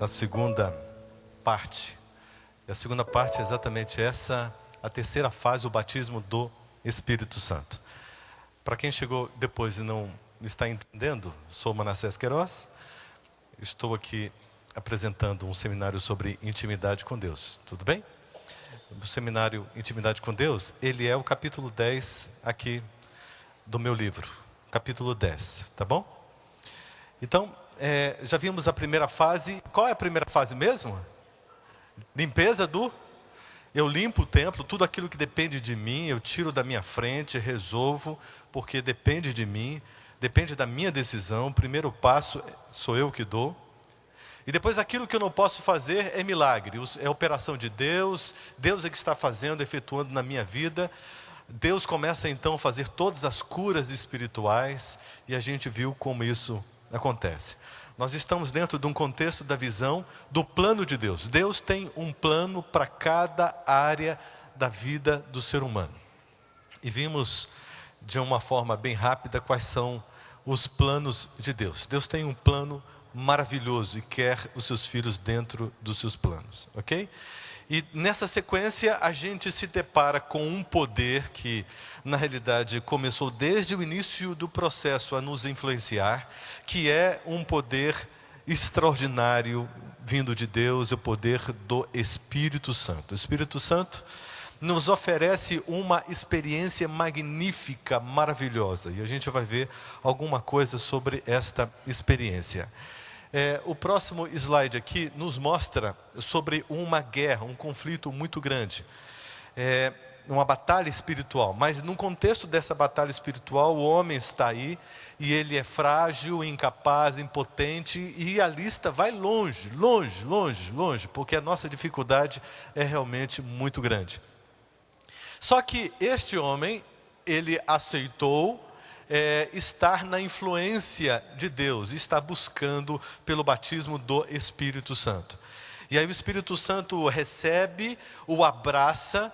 na segunda parte. E a segunda parte é exatamente essa, a terceira fase, o batismo do Espírito Santo. Para quem chegou depois e não está entendendo, sou Manassés Queiroz, estou aqui apresentando um seminário sobre intimidade com Deus, tudo bem? O seminário Intimidade com Deus, ele é o capítulo 10 aqui do meu livro, capítulo 10, tá bom? Então, já vimos a primeira fase. Qual é a primeira fase mesmo? Limpeza do... Eu limpo o templo, tudo aquilo que depende de mim, eu tiro da minha frente, resolvo, porque depende de mim, depende da minha decisão. O primeiro passo sou eu que dou. E depois aquilo que eu não posso fazer é milagre, é operação de Deus, Deus é que está fazendo, efetuando na minha vida. Deus começa então a fazer todas as curas espirituais, e a gente viu como isso acontece. Nós estamos dentro de um contexto da visão do plano de Deus. Deus tem um plano para cada área da vida do ser humano. E vimos de uma forma bem rápida quais são os planos de Deus. Deus tem um plano maravilhoso e quer os seus filhos dentro dos seus planos, ok? E nessa sequência a gente se depara com um poder que na realidade começou desde o início do processo a nos influenciar, que é um poder extraordinário vindo de Deus, o poder do Espírito Santo. O Espírito Santo nos oferece uma experiência magnífica, maravilhosa, e a gente vai ver alguma coisa sobre esta experiência. O próximo slide aqui nos mostra sobre uma guerra, um conflito muito grande. Uma batalha espiritual. Mas no contexto dessa batalha espiritual, o homem está aí e ele é frágil, incapaz, impotente, e a lista vai longe, longe, longe, longe, porque a nossa dificuldade é realmente muito grande. Só que este homem, ele aceitou estar na influência de Deus, está buscando pelo batismo do Espírito Santo. E aí o Espírito Santo recebe, o abraça.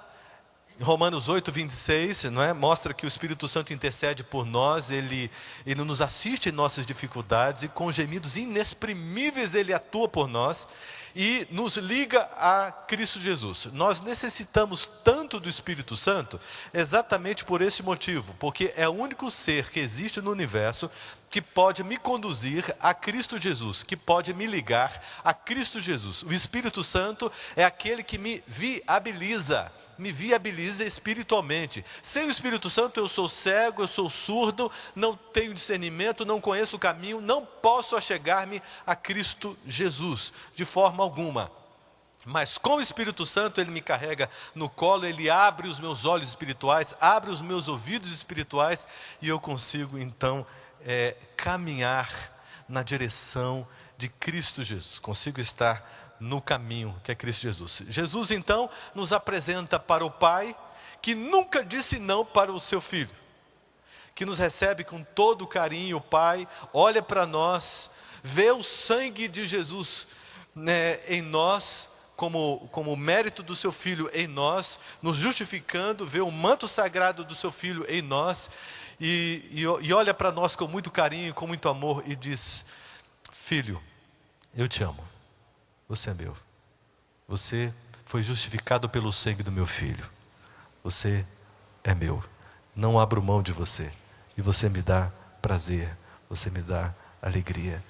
Romanos 8, 26, não é? Mostra que o Espírito Santo intercede por nós, ele nos assiste em nossas dificuldades, e com gemidos inexprimíveis ele atua por nós, e nos liga a Cristo Jesus. Nós necessitamos tanto do Espírito Santo, exatamente por esse motivo, porque é o único ser que existe no universo que pode me conduzir a Cristo Jesus, que pode me ligar a Cristo Jesus. O Espírito Santo é aquele que me viabiliza espiritualmente. Sem o Espírito Santo eu sou cego, eu sou surdo, não tenho discernimento, não conheço o caminho, não posso achegar-me a Cristo Jesus, de forma alguma. Mas com o Espírito Santo ele me carrega no colo, ele abre os meus olhos espirituais, abre os meus ouvidos espirituais, e eu consigo então caminhar na direção de Cristo Jesus, consigo estar no caminho que é Cristo Jesus. Jesus então nos apresenta para o Pai, que nunca disse não para o seu Filho, que nos recebe com todo carinho. O Pai olha para nós, vê o sangue de Jesus em nós, como mérito do seu Filho em nós, nos justificando, vê o manto sagrado do seu Filho em nós, e olha para nós com muito carinho, com muito amor, e diz: Filho, eu te amo, você é meu, você foi justificado pelo sangue do meu Filho, você é meu, não abro mão de você, e você me dá prazer, você me dá alegria.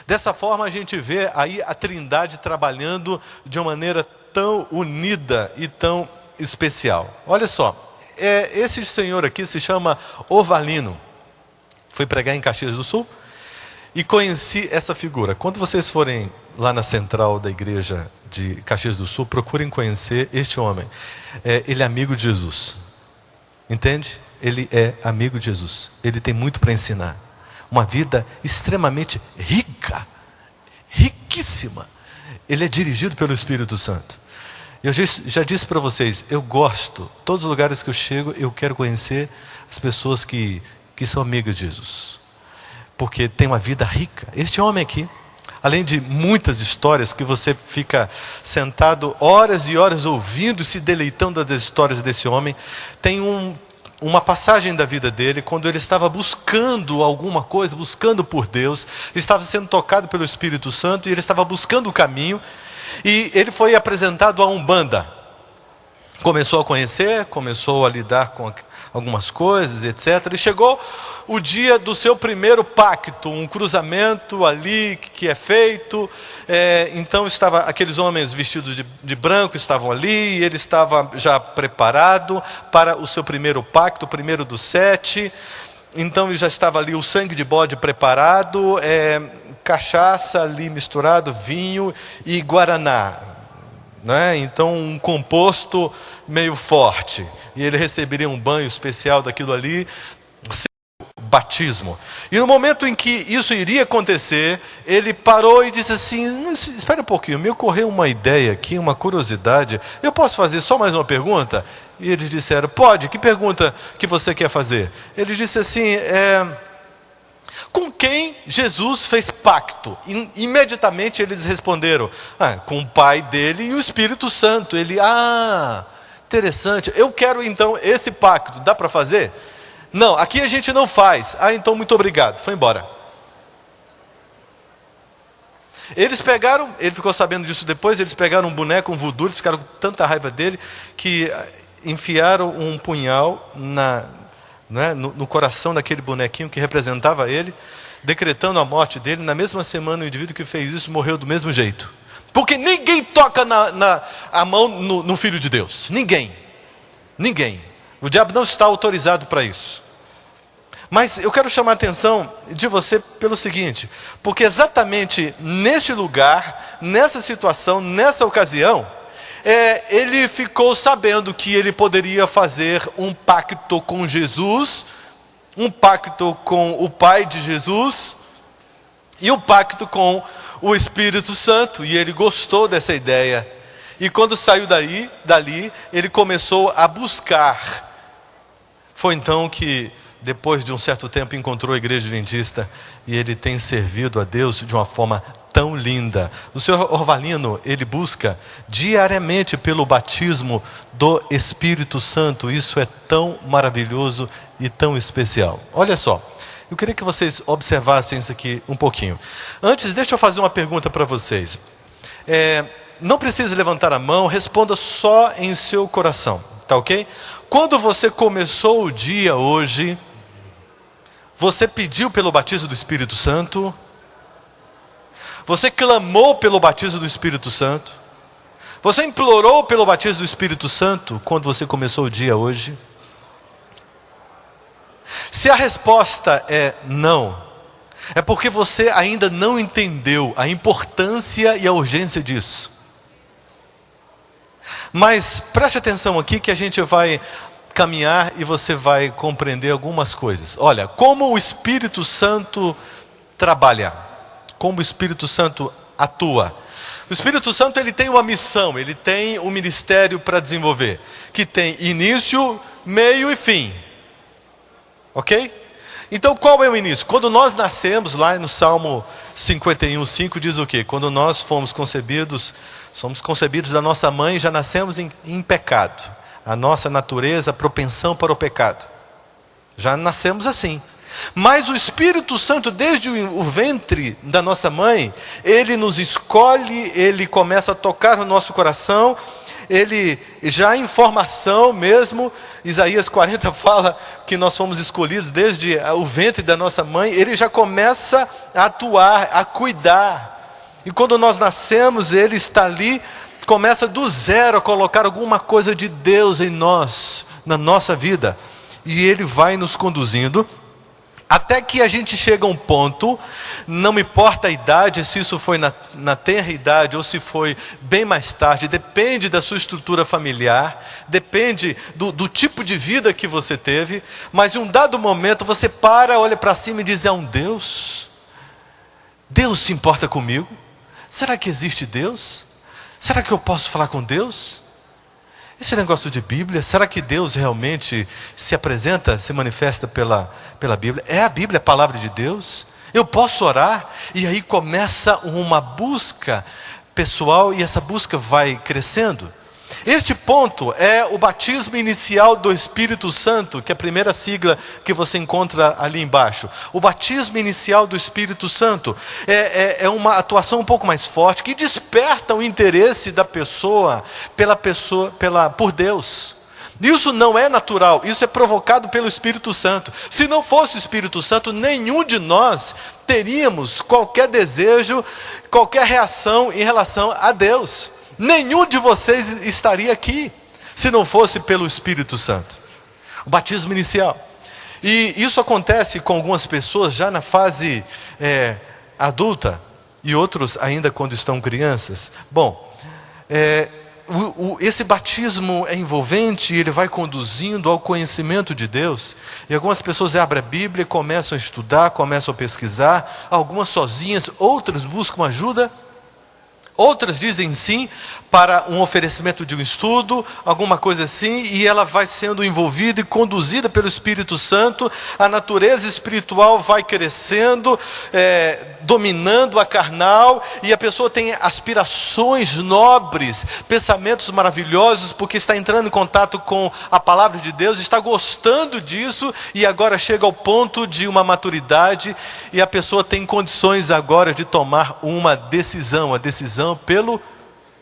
Dessa forma a gente vê aí a Trindade trabalhando de uma maneira tão unida e tão especial. Olha só, esse senhor aqui se chama Ovalino, foi pregar em Caxias do Sul, e conheci essa figura. Quando vocês forem lá na central da igreja de Caxias do Sul, procurem conhecer este homem. Ele é amigo de Jesus, entende? Ele é amigo de Jesus, ele tem muito para ensinar, uma vida extremamente rica, riquíssima. Ele é dirigido pelo Espírito Santo. Eu já disse para vocês, eu gosto, todos os lugares que eu chego, eu quero conhecer as pessoas que são amigas de Jesus, porque tem uma vida rica. Este homem aqui, além de muitas histórias que você fica sentado horas e horas ouvindo e se deleitando das histórias desse homem, tem uma passagem da vida dele, quando ele estava buscando alguma coisa, buscando por Deus, estava sendo tocado pelo Espírito Santo, e ele estava buscando o caminho, e ele foi apresentado a Umbanda. Começou a conhecer, começou a lidar com algumas coisas, etc. E chegou o dia do seu primeiro pacto, um cruzamento ali que é feito. Então aqueles homens vestidos de branco estavam ali, e ele estava já preparado para o seu primeiro pacto, o primeiro dos 7. Então ele já estava ali, o sangue de bode preparado, cachaça ali misturado, vinho e guaraná, né? Então um composto meio forte, e ele receberia um banho especial daquilo ali, seu batismo. E no momento em que isso iria acontecer, ele parou e disse assim: espera um pouquinho, me ocorreu uma ideia aqui, uma curiosidade, eu posso fazer só mais uma pergunta? E eles disseram: pode, que pergunta que você quer fazer? Ele disse assim: com quem Jesus fez pacto? Imediatamente eles responderam: com o Pai dele e o Espírito Santo. Ele: interessante, eu quero então esse pacto, dá para fazer? Não, aqui a gente não faz. Então muito obrigado, foi embora. Eles pegaram, ele ficou sabendo disso depois, eles pegaram um boneco, um voodoo, eles ficaram com tanta raiva dele, que enfiaram um punhal no coração daquele bonequinho que representava ele, decretando a morte dele. Na mesma semana, o indivíduo que fez isso morreu do mesmo jeito. Porque ninguém toca a mão no Filho de Deus. Ninguém. O diabo não está autorizado para isso. Mas eu quero chamar a atenção de você pelo seguinte: porque exatamente neste lugar, nessa situação, nessa ocasião, ele ficou sabendo que ele poderia fazer um pacto com Jesus, um pacto com o Pai de Jesus, e um pacto com o Espírito Santo, e ele gostou dessa ideia. E quando saiu dali, ele começou a buscar. Foi então que, depois de um certo tempo, encontrou a igreja adventista, e ele tem servido a Deus de uma forma tão linda. O senhor Orvalino, ele busca diariamente pelo batismo do Espírito Santo. Isso é tão maravilhoso e tão especial. Olha só, eu queria que vocês observassem isso aqui um pouquinho. Antes, deixa eu fazer uma pergunta para vocês. Não precisa levantar a mão, responda só em seu coração, tá ok? Quando você começou o dia hoje, você pediu pelo batismo do Espírito Santo? Você clamou pelo batismo do Espírito Santo? Você implorou pelo batismo do Espírito Santo quando você começou o dia hoje? Se a resposta é não, é porque você ainda não entendeu a importância e a urgência disso. Mas preste atenção aqui que a gente vai caminhar e você vai compreender algumas coisas. Olha, como o Espírito Santo trabalha, como o Espírito Santo atua. O Espírito Santo, ele tem uma missão, ele tem um ministério para desenvolver, que tem início, meio e fim. Ok? Então qual é o início? Quando nós nascemos, lá no Salmo 51:5 diz o quê? Quando nós somos concebidos da nossa mãe, já nascemos em pecado. A nossa natureza, a propensão para o pecado. Já nascemos assim. Mas o Espírito Santo, desde o ventre da nossa mãe, ele nos escolhe, ele começa a tocar no nosso coração, ele já em formação mesmo, Isaías 40 fala que nós fomos escolhidos desde o ventre da nossa mãe, ele já começa a atuar, a cuidar. E quando nós nascemos, ele está ali, começa do zero a colocar alguma coisa de Deus em nós, na nossa vida. E ele vai nos conduzindo, até que a gente chega a um ponto, não importa a idade, se isso foi na tenra idade ou se foi bem mais tarde, depende da sua estrutura familiar, depende do tipo de vida que você teve, mas em um dado momento você para, olha para cima e diz: é um Deus? Deus se importa comigo? Será que existe Deus? Será que eu posso falar com Deus? Esse negócio de Bíblia, será que Deus realmente se apresenta, se manifesta pela Bíblia? É a Bíblia a palavra de Deus? Eu posso orar? E aí começa uma busca pessoal, e essa busca vai crescendo. Este ponto é o batismo inicial do Espírito Santo, que é a primeira sigla que você encontra ali embaixo. O batismo inicial do Espírito Santo é uma atuação um pouco mais forte, que desperta o interesse da pessoa por Deus. Isso não é natural, isso é provocado pelo Espírito Santo. Se não fosse o Espírito Santo, nenhum de nós teríamos qualquer desejo, qualquer reação em relação a Deus. Nenhum de vocês estaria aqui se não fosse pelo Espírito Santo. O batismo inicial. E isso acontece com algumas pessoas já na fase adulta e outros ainda quando estão crianças. Bom, esse batismo é envolvente, ele vai conduzindo ao conhecimento de Deus. E algumas pessoas abrem a Bíblia e começam a estudar, começam a pesquisar, algumas sozinhas, outras buscam ajuda. Outras dizem sim para um oferecimento de um estudo, alguma coisa assim, e ela vai sendo envolvida e conduzida pelo Espírito Santo. A natureza espiritual vai crescendo, dominando a carnal, e a pessoa tem aspirações nobres, pensamentos maravilhosos, porque está entrando em contato com a palavra de Deus, está gostando disso, e agora chega ao ponto de uma maturidade, e a pessoa tem condições agora de tomar uma decisão, a decisão pelo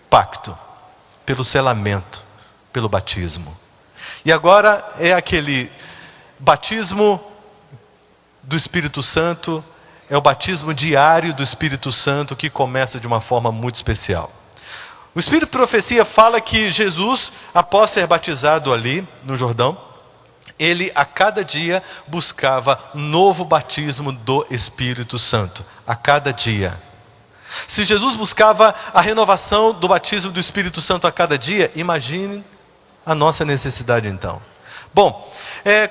pacto, pelo selamento, pelo batismo. E agora é aquele batismo do Espírito Santo, é o batismo diário do Espírito Santo, que começa de uma forma muito especial. O Espírito de Profecia fala que Jesus, após ser batizado ali no Jordão, ele a cada dia buscava um novo batismo do Espírito Santo, a cada dia. Se Jesus buscava a renovação do batismo do Espírito Santo a cada dia, imagine a nossa necessidade então. Bom,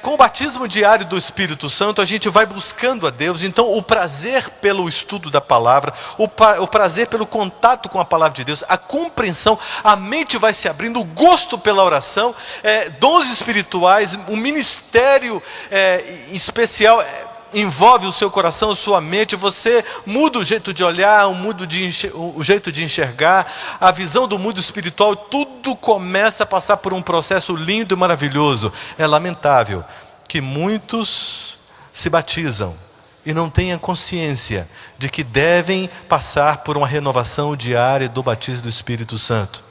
com o batismo diário do Espírito Santo, a gente vai buscando a Deus. Então o prazer pelo estudo da palavra, o prazer pelo contato com a palavra de Deus, a compreensão, a mente vai se abrindo, o gosto pela oração, dons espirituais, um ministério especial envolve o seu coração, a sua mente. Você muda o jeito de olhar, o jeito de enxergar, a visão do mundo espiritual. Tudo começa a passar por um processo lindo e maravilhoso. É lamentável que muitos se batizam e não tenham consciência de que devem passar por uma renovação diária do batismo do Espírito Santo.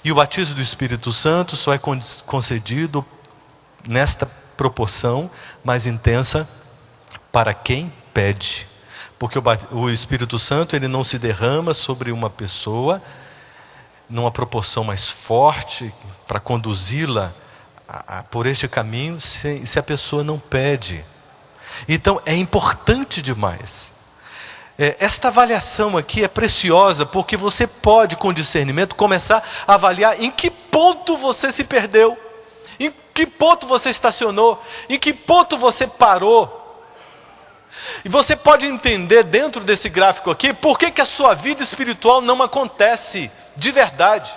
E o batismo do Espírito Santo só é concedido nesta proporção mais intensa para quem pede, porque o Espírito Santo ele não se derrama sobre uma pessoa numa proporção mais forte para conduzi-la por este caminho se a pessoa não pede. Então é importante demais. Esta avaliação aqui é preciosa, porque você pode com discernimento começar a avaliar em que ponto você se perdeu, em que ponto você estacionou, em que ponto você parou. E você pode entender dentro desse gráfico aqui, por que a sua vida espiritual não acontece de verdade.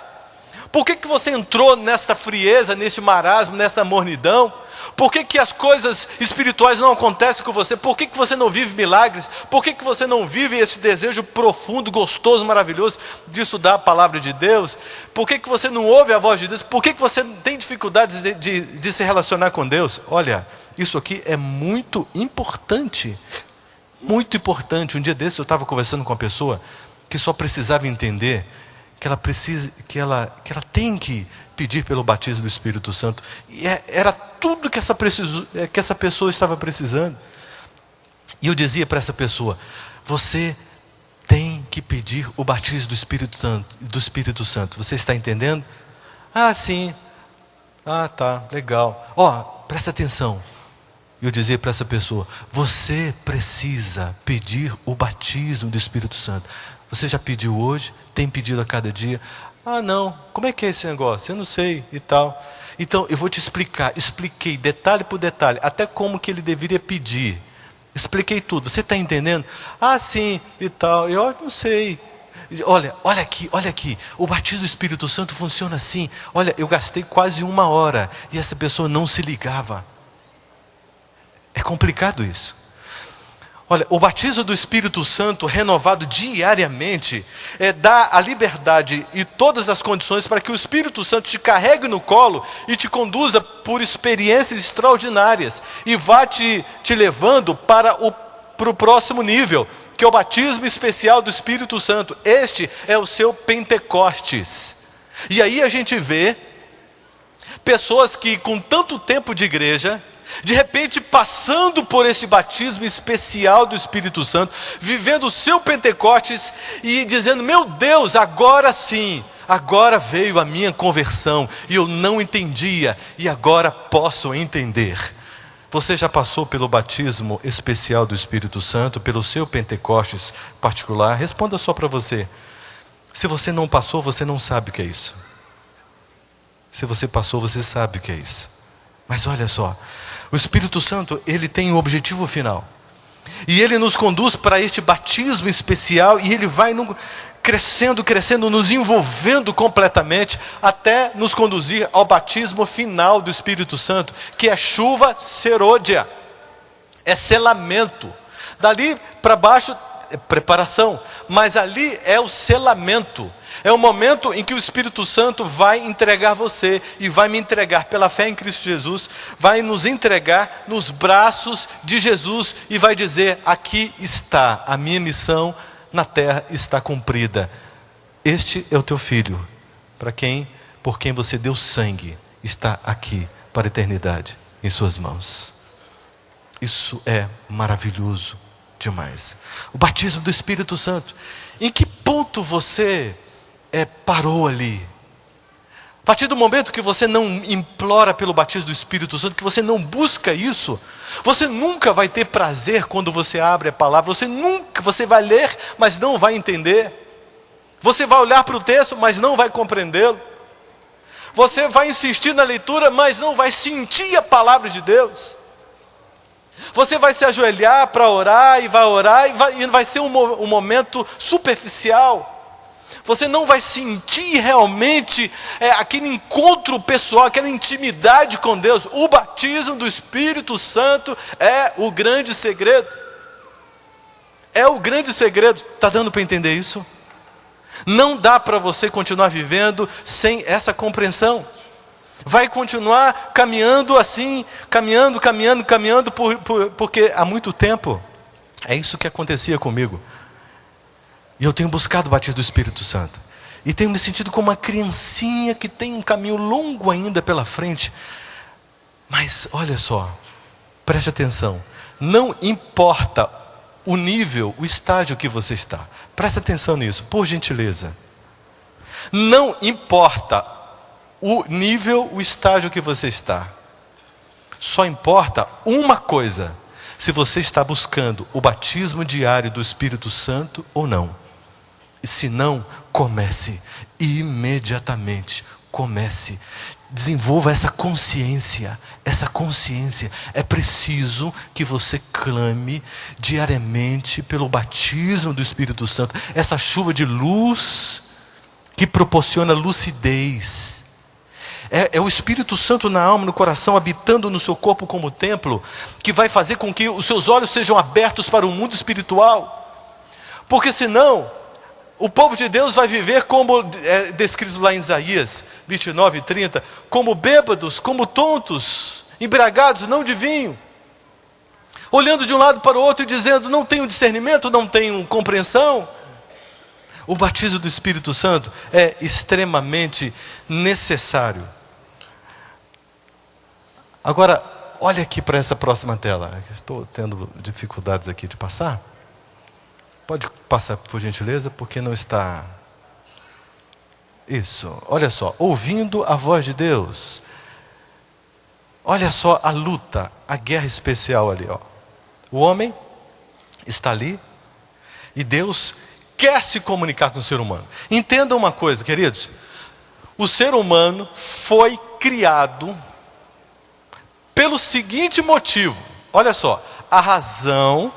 Por que você entrou nessa frieza, nesse marasmo, nessa mornidão? Por que as coisas espirituais não acontecem com você? Por que você não vive milagres? Por que você não vive esse desejo profundo, gostoso, maravilhoso de estudar a palavra de Deus? Por que você não ouve a voz de Deus? Por que você tem dificuldades de se relacionar com Deus? Olha, isso aqui é muito importante. Muito importante. Um dia desses eu estava conversando com uma pessoa que só precisava entender que ela tem que pedir pelo batismo do Espírito Santo. E era tudo que essa pessoa estava precisando. E eu dizia para essa pessoa: você tem que pedir o batismo do Espírito Santo. Você está entendendo? Ah, sim. Ah, tá, legal. Presta atenção. Eu dizia para essa pessoa: você precisa pedir o batismo do Espírito Santo. Você já pediu hoje? Tem pedido a cada dia? Ah, não. Como é que é esse negócio? Eu não sei e tal. Então, eu vou te explicar. Expliquei detalhe por detalhe, até como que ele deveria pedir. Expliquei tudo. Você está entendendo? Ah, sim e tal. Eu não sei. Olha aqui. O batismo do Espírito Santo funciona assim. Olha, eu gastei quase 1 hora e essa pessoa não se ligava. É complicado isso. Olha, o batismo do Espírito Santo renovado diariamente dá a liberdade e todas as condições para que o Espírito Santo te carregue no colo e te conduza por experiências extraordinárias e vá te levando para o próximo nível, que é o batismo especial do Espírito Santo. Este é o seu Pentecostes. E aí a gente vê pessoas que com tanto tempo de igreja, de repente passando por este batismo especial do Espírito Santo, vivendo o seu Pentecostes e dizendo: meu Deus, agora sim, agora veio a minha conversão e eu não entendia e agora posso entender. Você já passou pelo batismo especial do Espírito Santo, pelo seu Pentecostes particular? Responda só para você. Se você não passou, você não sabe o que é isso. Se você passou, você sabe o que é isso. Mas olha só, o Espírito Santo, ele tem um objetivo final. E ele nos conduz para este batismo especial e ele vai crescendo, nos envolvendo completamente até nos conduzir ao batismo final do Espírito Santo, que é chuva serôdia, é selamento. Dali para baixo é preparação, mas ali é o selamento. É o momento em que o Espírito Santo vai entregar você e vai me entregar pela fé em Cristo Jesus, vai nos entregar nos braços de Jesus e vai dizer: aqui está, a minha missão na terra está cumprida. Este é o teu filho, por quem você deu sangue, está aqui para a eternidade em suas mãos. Isso é maravilhoso demais. O batismo do Espírito Santo. Em que ponto você parou ali? A partir do momento que você não implora pelo batismo do Espírito Santo, que você não busca isso, você nunca vai ter prazer quando você abre a palavra. Você vai ler, mas não vai entender. Você vai olhar para o texto, mas não vai compreendê-lo. Você vai insistir na leitura, mas não vai sentir a palavra de Deus. Você vai se ajoelhar para orar e vai ser um momento superficial. Você não vai sentir realmente aquele encontro pessoal, aquela intimidade com Deus. O batismo do Espírito Santo é o grande segredo. É o grande segredo. Está dando para entender isso? Não dá para você continuar vivendo sem essa compreensão. Vai continuar caminhando assim, caminhando, porque há muito tempo é isso que acontecia comigo. E eu tenho buscado o batismo do Espírito Santo. E tenho me sentido como uma criancinha que tem um caminho longo ainda pela frente. Mas olha só, preste atenção. Não importa o nível, o estágio que você está. Preste atenção nisso, por gentileza. Não importa o nível, o estágio que você está. Só importa uma coisa: se você está buscando o batismo diário do Espírito Santo ou não. E se não, comece imediatamente. Comece. Desenvolva essa consciência. É preciso que você clame diariamente pelo batismo do Espírito Santo. Essa chuva de luz que proporciona lucidez. É o Espírito Santo na alma, no coração, habitando no seu corpo como templo, que vai fazer com que os seus olhos sejam abertos para o mundo espiritual. Porque senão, o povo de Deus vai viver como é descrito lá em Isaías 29:30, como bêbados, como tontos, embriagados, não de vinho, olhando de um lado para o outro e dizendo: não tenho discernimento, não tenho compreensão. O batismo do Espírito Santo é extremamente necessário. Agora, olha aqui para essa próxima tela. Estou tendo dificuldades aqui de passar. Pode passar, por gentileza, porque não está. Isso, olha só, ouvindo a voz de Deus. Olha só a luta, a guerra especial ali, ó. O homem está ali e Deus quer se comunicar com o ser humano. Entenda uma coisa, queridos. O ser humano foi criado pelo seguinte motivo. Olha só, a razão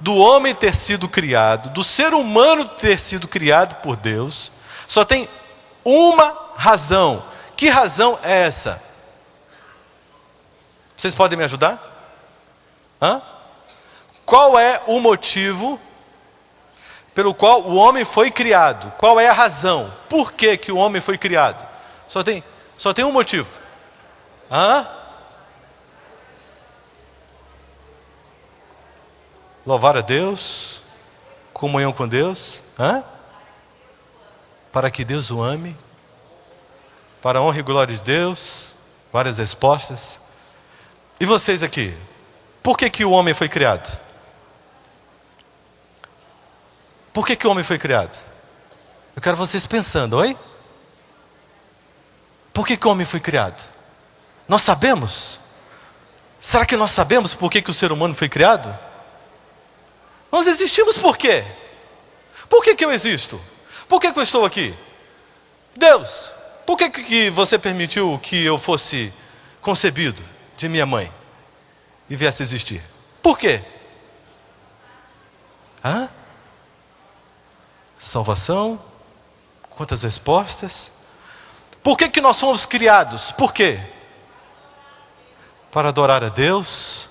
do homem ter sido criado, do ser humano ter sido criado por Deus, só tem uma razão. Que razão é essa? Vocês podem me ajudar? qual é o motivo pelo qual o homem foi criado? Qual é a razão? Por que o homem foi criado? Só tem um motivo. Louvar a Deus, comunhão com Deus, para que Deus o ame, para a honra e glória de Deus, várias respostas. E vocês aqui, por que o homem foi criado? Por que o homem foi criado? Eu quero vocês pensando, oi? Por que o homem foi criado? Nós sabemos? Será que nós sabemos por que o ser humano foi criado? Nós existimos por quê? Por que eu existo? Por que eu estou aqui? Deus, por que você permitiu que eu fosse concebido de minha mãe e viesse existir? Por quê? Salvação? Quantas respostas? Por que nós fomos criados? Por quê? Para adorar a Deus?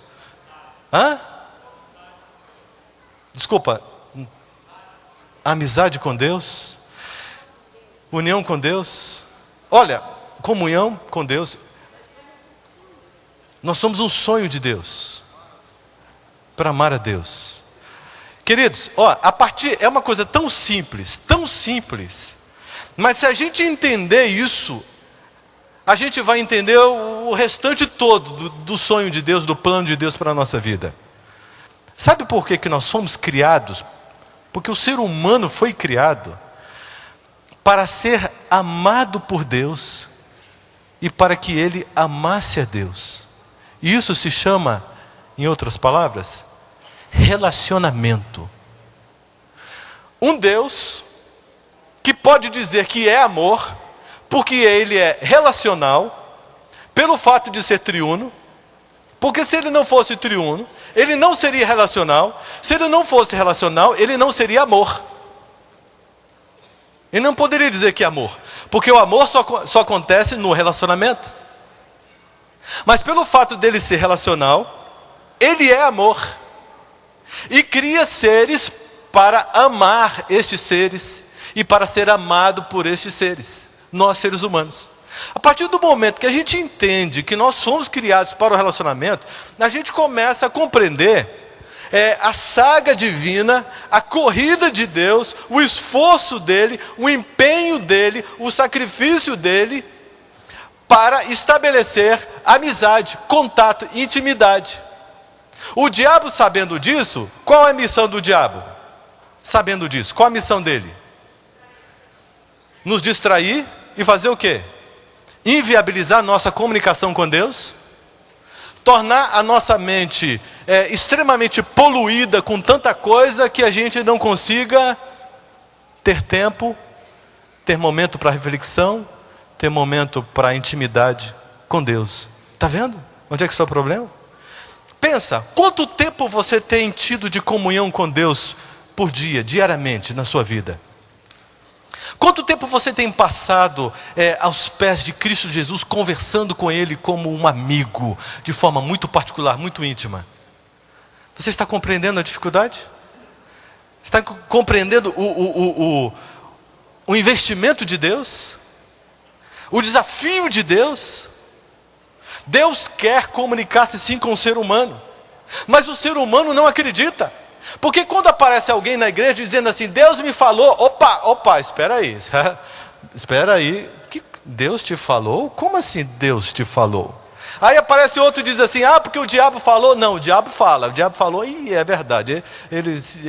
Desculpa, amizade com Deus, união com Deus. Olha, comunhão com Deus. Nós somos um sonho de Deus para amar a Deus. Queridos, é uma coisa tão simples, mas se a gente entender isso, a gente vai entender o restante todo do sonho de Deus, do plano de Deus para a nossa vida. Sabe por que nós somos criados? Porque o ser humano foi criado para ser amado por Deus e para que ele amasse a Deus. E isso se chama, em outras palavras, relacionamento. Um Deus que pode dizer que é amor, porque ele é relacional, pelo fato de ser triuno. Porque se ele não fosse triuno, ele não seria relacional. Se ele não fosse relacional, ele não seria amor. Ele não poderia dizer que é amor, porque o amor só acontece no relacionamento. Mas pelo fato dele ser relacional, ele é amor. E cria seres para amar estes seres e para ser amado por estes seres, nós seres humanos. A partir do momento que a gente entende que nós somos criados para o relacionamento, a gente começa a compreender a saga divina, a corrida de Deus, o esforço dele, o empenho dele, o sacrifício dele, para estabelecer amizade, contato, intimidade. O diabo, sabendo disso, qual é a missão do diabo? Sabendo disso, qual a missão dele? Nos distrair e fazer o quê? Inviabilizar nossa comunicação com Deus, tornar a nossa mente extremamente poluída com tanta coisa que a gente não consiga ter tempo, ter momento para reflexão, ter momento para intimidade com Deus. Está vendo? Onde é que está o problema? Pensa, quanto tempo você tem tido de comunhão com Deus por dia, diariamente, na sua vida? Quanto tempo você tem passado aos pés de Cristo Jesus, conversando com Ele como um amigo, de forma muito particular, muito íntima? Você está compreendendo a dificuldade? Está compreendendo o investimento de Deus? O desafio de Deus? Deus quer comunicar-se sim com o ser humano, mas o ser humano não acredita. Porque quando aparece alguém na igreja dizendo assim, Deus me falou, opa, espera aí, que Deus te falou? Como assim Deus te falou? Aí aparece outro e diz assim, porque o diabo falou. Não, o diabo falou e é verdade,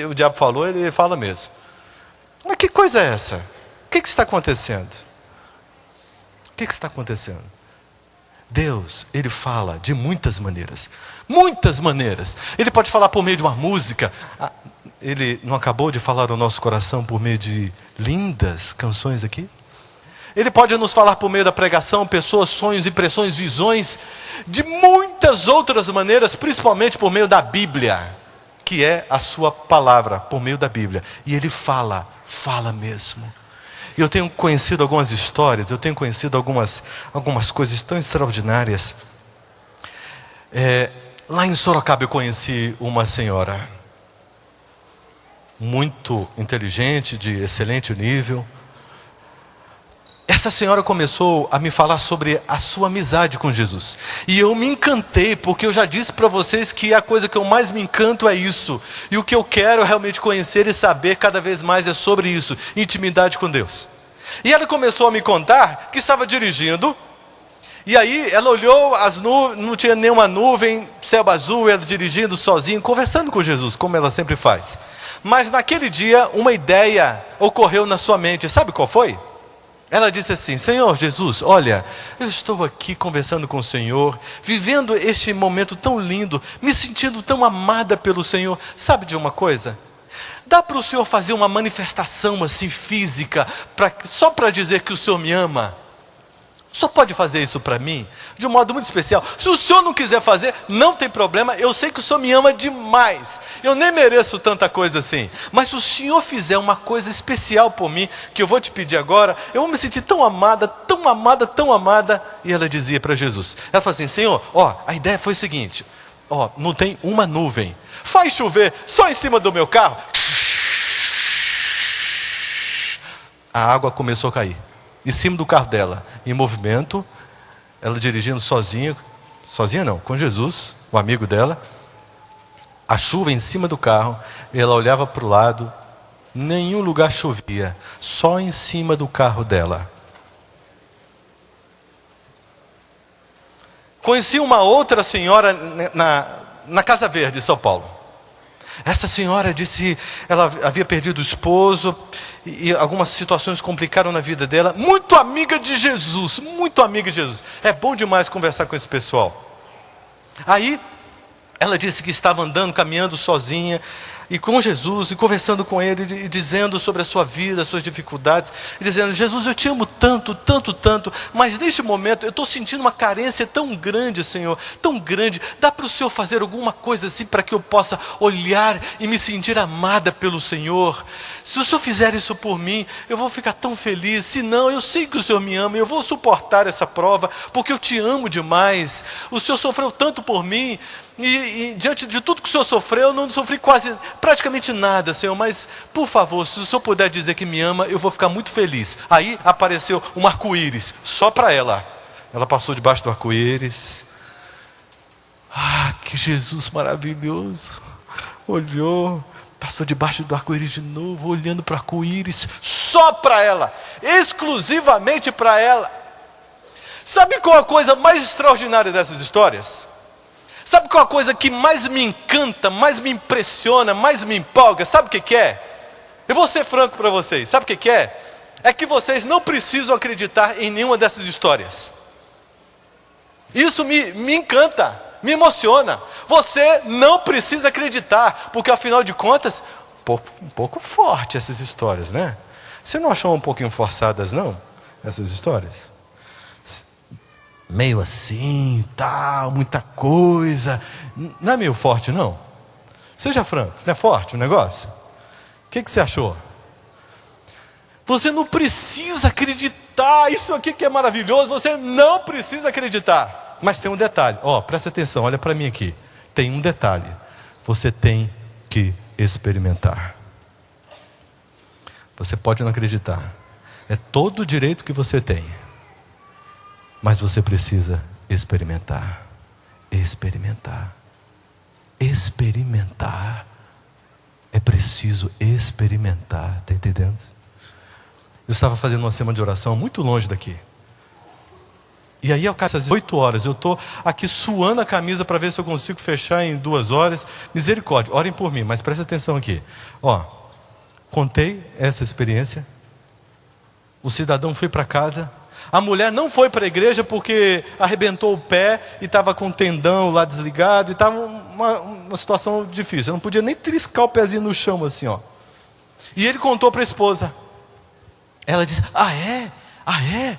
o diabo falou, ele fala mesmo. Mas que coisa é essa? O que está acontecendo? O que está acontecendo? Deus, Ele fala de muitas maneiras. Muitas maneiras. Ele pode falar por meio de uma música. Ele não acabou de falar ao nosso coração por meio de lindas canções aqui? Ele pode nos falar por meio da pregação, pessoas, sonhos, impressões, visões, de muitas outras maneiras, principalmente por meio da Bíblia, que é a sua palavra, por meio da Bíblia. E Ele fala mesmo. E eu tenho conhecido algumas histórias, eu tenho conhecido algumas coisas tão extraordinárias. Lá em Sorocaba eu conheci uma senhora. muito inteligente, de excelente nível. Essa senhora começou a me falar sobre a sua amizade com Jesus. E eu me encantei, porque eu já disse para vocês que a coisa que eu mais me encanto é isso. E o que eu quero realmente conhecer e saber cada vez mais é sobre isso, intimidade com Deus. E ela começou a me contar que estava dirigindo, e aí ela olhou as nuvens, não tinha nenhuma nuvem, céu azul, ela dirigindo sozinha, conversando com Jesus, como ela sempre faz. Mas naquele dia, uma ideia ocorreu na sua mente, sabe qual foi? Ela disse assim: Senhor Jesus, olha, eu estou aqui conversando com o Senhor, vivendo este momento tão lindo, me sentindo tão amada pelo Senhor. Sabe de uma coisa? Dá para o Senhor fazer uma manifestação assim física, só para dizer que o Senhor me ama? O Senhor pode fazer isso para mim? De um modo muito especial. Se o Senhor não quiser fazer, não tem problema. Eu sei que o Senhor me ama demais. Eu nem mereço tanta coisa assim. Mas se o Senhor fizer uma coisa especial por mim, que eu vou te pedir agora, eu vou me sentir tão amada, tão amada, tão amada. E ela dizia para Jesus, ela falou assim: Senhor, a ideia foi o seguinte, não tem uma nuvem, faz chover só em cima do meu carro. A água começou a cair em cima do carro dela, em movimento, ela dirigindo sozinha não, com Jesus, o amigo dela, a chuva em cima do carro, ela olhava para o lado, nenhum lugar chovia, só em cima do carro dela. Conheci uma outra senhora na Casa Verde, em São Paulo. Essa senhora disse, ela havia perdido o esposo, e algumas situações complicaram na vida dela, muito amiga de Jesus, muito amiga de Jesus. É bom demais conversar com esse pessoal. Aí, ela disse que estava andando, caminhando sozinha, e com Jesus, e conversando com Ele, e dizendo sobre a sua vida, as suas dificuldades, e dizendo: Jesus, eu te amo tanto, tanto, tanto, mas neste momento eu estou sentindo uma carência tão grande, Senhor, tão grande. Dá para o Senhor fazer alguma coisa assim, para que eu possa olhar e me sentir amada pelo Senhor? Se o Senhor fizer isso por mim, eu vou ficar tão feliz. Se não, eu sei que o Senhor me ama, eu vou suportar essa prova, porque eu te amo demais. O Senhor sofreu tanto por mim, e diante de tudo que o Senhor sofreu, eu não sofri praticamente nada, Senhor, mas por favor, se o Senhor puder dizer que me ama, eu vou ficar muito feliz. Aí apareceu um arco-íris, só para ela. Ela passou debaixo do arco-íris. Que Jesus maravilhoso. Olhou, passou debaixo do arco-íris de novo, olhando para o arco-íris, só para ela, exclusivamente para ela. Sabe qual a coisa mais extraordinária dessas histórias? Sabe qual a coisa que mais me encanta, mais me impressiona, mais me empolga? Sabe o que é? Eu vou ser franco para vocês. Sabe o que é? É que vocês não precisam acreditar em nenhuma dessas histórias. Isso me encanta, me emociona. Você não precisa acreditar, porque afinal de contas, um pouco forte essas histórias, né? Você não achou um pouquinho forçadas, não? Essas histórias? Meio assim, tal, muita coisa. Não é meio forte, não? Seja franco, não é forte o negócio? O que você achou? Você não precisa acreditar, isso aqui que é maravilhoso, você não precisa acreditar. Mas tem um detalhe, presta atenção, olha para mim aqui. Tem um detalhe, você tem que experimentar. Você pode não acreditar, é todo o direito que você tem. Mas você precisa experimentar. Experimentar. Experimentar. É preciso experimentar. Está entendendo? Eu estava fazendo uma semana de oração muito longe daqui. E aí, ao caso às 8 horas, eu estou aqui suando a camisa para ver se eu consigo fechar em 2 horas. Misericórdia, orem por mim, mas presta atenção aqui. Contei essa experiência. O cidadão foi para casa. A mulher não foi para a igreja porque arrebentou o pé e estava com o tendão lá desligado, e estava uma situação difícil. Eu não podia nem triscar o pezinho no chão assim, E ele contou para a esposa. Ela disse: é?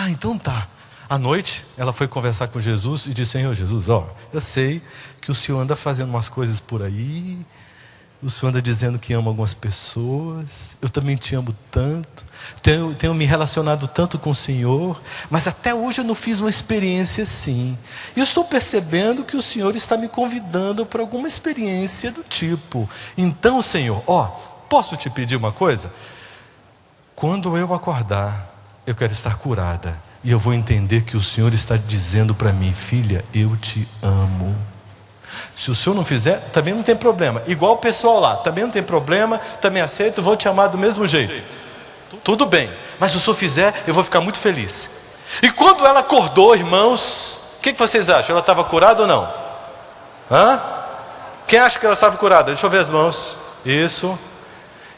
Então tá. À noite, ela foi conversar com Jesus e disse: Senhor Jesus, eu sei que o Senhor anda fazendo umas coisas por aí, O Senhor anda dizendo que ama algumas pessoas. Eu também te amo tanto. Tenho me relacionado tanto com o Senhor. Mas até hoje eu não fiz uma experiência assim. E eu estou percebendo que o Senhor está me convidando para alguma experiência do tipo. Então, Senhor, posso te pedir uma coisa? Quando eu acordar, eu quero estar curada. E eu vou entender que o Senhor está dizendo para mim: filha, eu te amo. Se o Senhor não fizer, também não tem problema. Igual o pessoal lá, também não tem problema, também aceito, vou te amar do mesmo jeito. Tudo bem, mas se o Senhor fizer, eu vou ficar muito feliz. E quando ela acordou, irmãos, o que vocês acham? Ela estava curada ou não? Quem acha que ela estava curada? Deixa eu ver as mãos. Isso.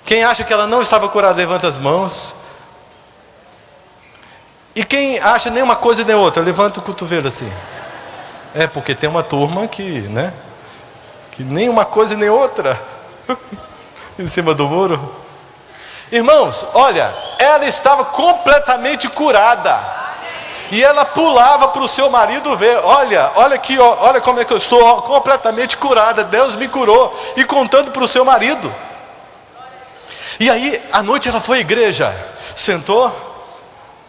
Quem acha que ela não estava curada, levanta as mãos. E quem acha nem uma coisa nem outra, levanta o cotovelo assim. Porque tem uma turma que nem uma coisa nem outra. Em cima do muro. Irmãos, olha, ela estava completamente curada. E ela pulava para o seu marido ver: olha aqui, olha como é que eu estou, completamente curada, Deus me curou. E contando para o seu marido. E aí, à noite ela foi à igreja, sentou,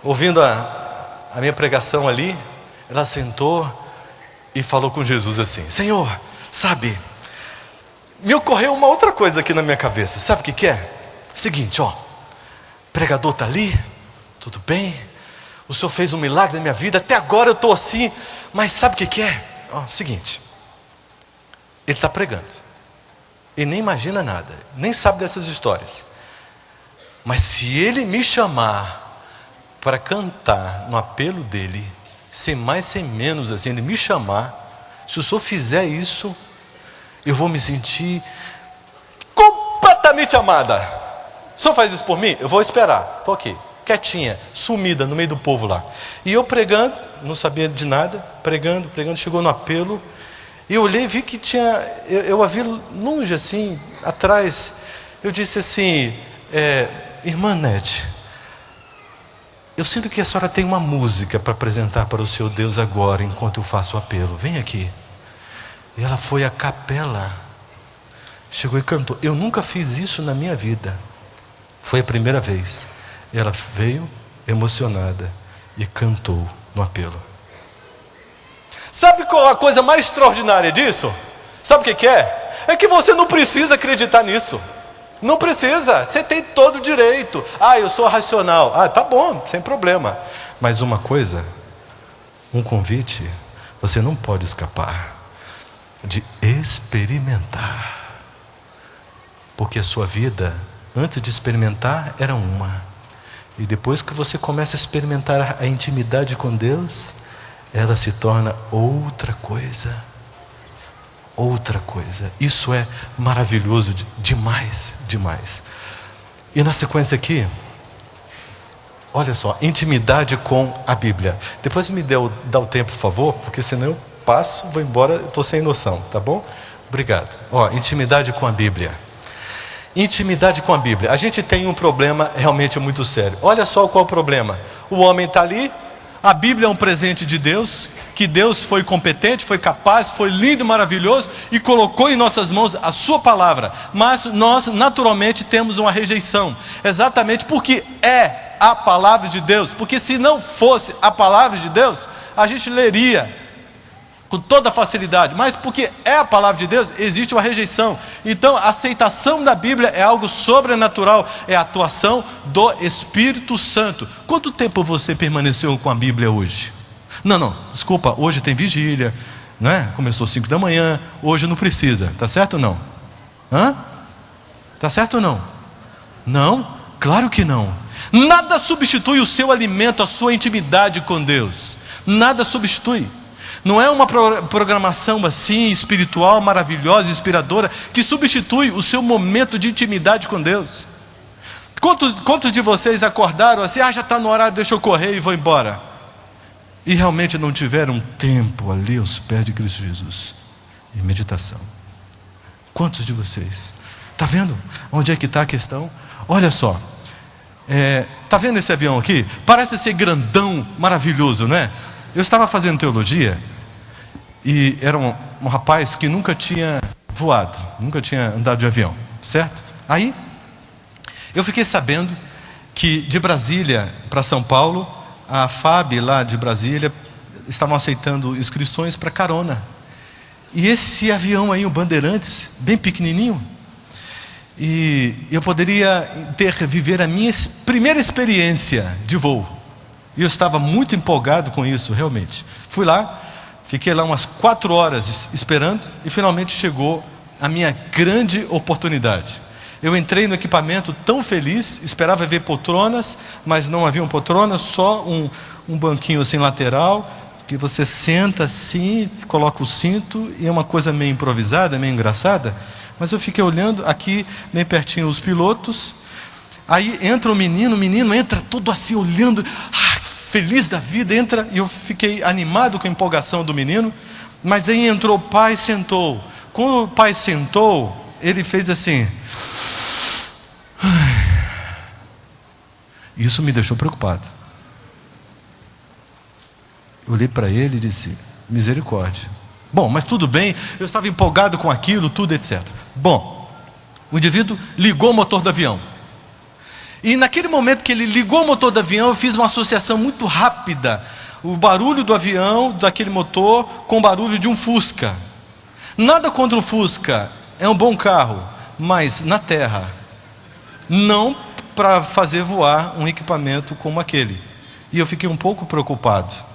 ouvindo a minha pregação ali. Ela sentou e falou com Jesus assim: Senhor, sabe, me ocorreu uma outra coisa aqui na minha cabeça. Sabe o que é? Seguinte, o pregador está ali, tudo bem, o Senhor fez um milagre na minha vida, até agora eu estou assim, mas sabe o que é? Seguinte, ele está pregando, ele nem imagina nada, nem sabe dessas histórias, mas se ele me chamar para cantar no apelo dele, sem mais, sem menos assim, ele me chamar, se o Senhor fizer isso, eu vou me sentir completamente amada. O Senhor faz isso por mim? Eu vou esperar. Estou aqui, quietinha, sumida no meio do povo lá. E eu pregando, não sabia de nada, pregando, chegou no apelo. E eu olhei e vi que tinha, eu a vi longe assim, atrás. Eu disse assim: irmã Nete, eu sinto que a senhora tem uma música para apresentar para o seu Deus agora, enquanto eu faço o apelo. Vem aqui. E ela foi à capela, chegou e cantou. Eu nunca fiz isso na minha vida. Foi a primeira vez. Ela veio emocionada e cantou no apelo. Sabe qual a coisa mais extraordinária disso? Sabe o que é? É que você não precisa acreditar nisso. Não precisa, você tem todo o direito. Eu sou racional. Tá bom, sem problema. Mas uma coisa, um convite, você não pode escapar de experimentar. Porque a sua vida, antes de experimentar, era uma. E depois que você começa a experimentar a intimidade com Deus, ela se torna outra coisa. Outra coisa. Isso é maravilhoso demais, demais. E na sequência aqui, olha só, intimidade com a Bíblia. Depois me dá o tempo, por favor, porque senão eu passo, vou embora, estou sem noção, tá bom? Obrigado. Intimidade com a Bíblia. Intimidade com a Bíblia. A gente tem um problema realmente muito sério. Olha só qual é o problema. O homem está ali, a Bíblia é um presente de Deus, que Deus foi competente, foi capaz, foi lindo, maravilhoso e colocou em nossas mãos a sua palavra. Mas nós naturalmente temos uma rejeição, exatamente porque é a palavra de Deus. Porque se não fosse a palavra de Deus, a gente leria com toda facilidade, mas porque é a palavra de Deus, existe uma rejeição. Então a aceitação da Bíblia é algo sobrenatural, é a atuação do Espírito Santo. Quanto tempo você permaneceu com a Bíblia hoje? Não, desculpa, hoje tem vigília, né? Começou 5 da manhã, hoje não precisa, tá certo ou não? Tá certo ou não? Não, claro que não. Nada substitui o seu alimento, a sua intimidade com Deus. Nada substitui. Não é uma programação assim, espiritual, maravilhosa, inspiradora, que substitui o seu momento de intimidade com Deus. Quantos de vocês acordaram assim: já está no horário, deixa eu correr e vou embora? E realmente não tiveram tempo ali aos pés de Cristo Jesus, em meditação? Quantos de vocês? Está vendo onde é que está a questão? Olha só, está vendo esse avião aqui? Parece ser grandão, maravilhoso, não é? Eu estava fazendo teologia e era um rapaz que nunca tinha voado, nunca tinha andado de avião. certo? Aí, eu fiquei sabendo que de Brasília para São Paulo, a FAB lá de Brasília estavam aceitando inscrições para carona. E esse avião aí, o Bandeirantes, bem pequenininho, e eu poderia viver a minha primeira experiência de voo. E eu estava muito empolgado com isso, realmente. Fui lá, fiquei lá umas 4 horas esperando, e finalmente chegou a minha grande oportunidade. Eu entrei no equipamento tão feliz, esperava ver poltronas, mas não haviam poltronas, só um banquinho assim lateral, que você senta assim, coloca o cinto, e é uma coisa meio improvisada, meio engraçada. Mas eu fiquei olhando aqui, bem pertinho, os pilotos. Aí entra o menino entra todo assim olhando, feliz da vida, entra, e eu fiquei animado com a empolgação do menino. Mas aí entrou o pai e sentou. Quando o pai sentou, ele fez assim. Isso me deixou preocupado. Eu olhei para ele e disse: misericórdia. Bom, mas tudo bem, eu estava empolgado com aquilo, tudo, etc. Bom, o indivíduo ligou o motor do avião. E naquele momento que ele ligou o motor do avião, eu fiz uma associação muito rápida. O barulho do avião, daquele motor, com o barulho de um Fusca. Nada contra o Fusca, é um bom carro, mas na terra, não para fazer voar um equipamento como aquele. E eu fiquei um pouco preocupado.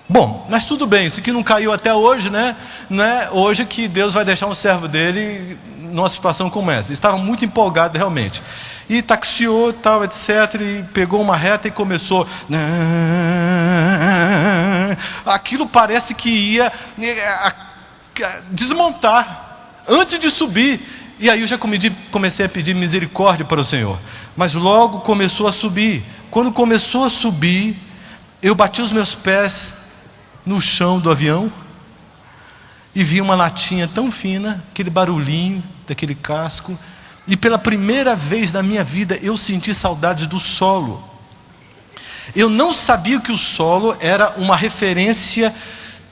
Bom, mas tudo bem, isso aqui não caiu até hoje, né? Não é hoje que Deus vai deixar um servo dele numa situação como essa. Estava muito empolgado realmente. E taxiou, tal, etc. E pegou uma reta e começou. Aquilo parece que ia desmontar antes de subir. E aí eu já comecei a pedir misericórdia para o Senhor. Mas logo começou a subir. Quando começou a subir, eu bati os meus pés no chão do avião e vi uma latinha tão fina, aquele barulhinho daquele casco, e pela primeira vez na minha vida eu senti saudades do solo. Eu não sabia que o solo era uma referência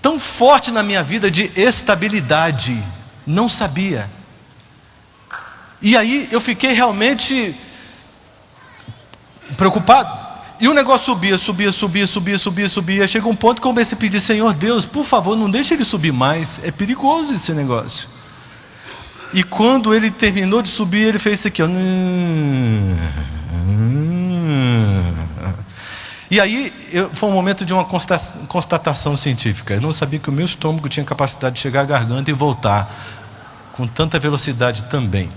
tão forte na minha vida de estabilidade. Não sabia. E aí eu fiquei realmente preocupado. E o negócio subia. Chegou um ponto que eu comecei a pedir: Senhor Deus, por favor, não deixe ele subir mais. É perigoso esse negócio. E quando ele terminou de subir, ele fez isso aqui, ó. E aí, foi um momento de uma constatação científica. Eu não sabia que o meu estômago tinha capacidade de chegar à garganta e voltar com tanta velocidade também.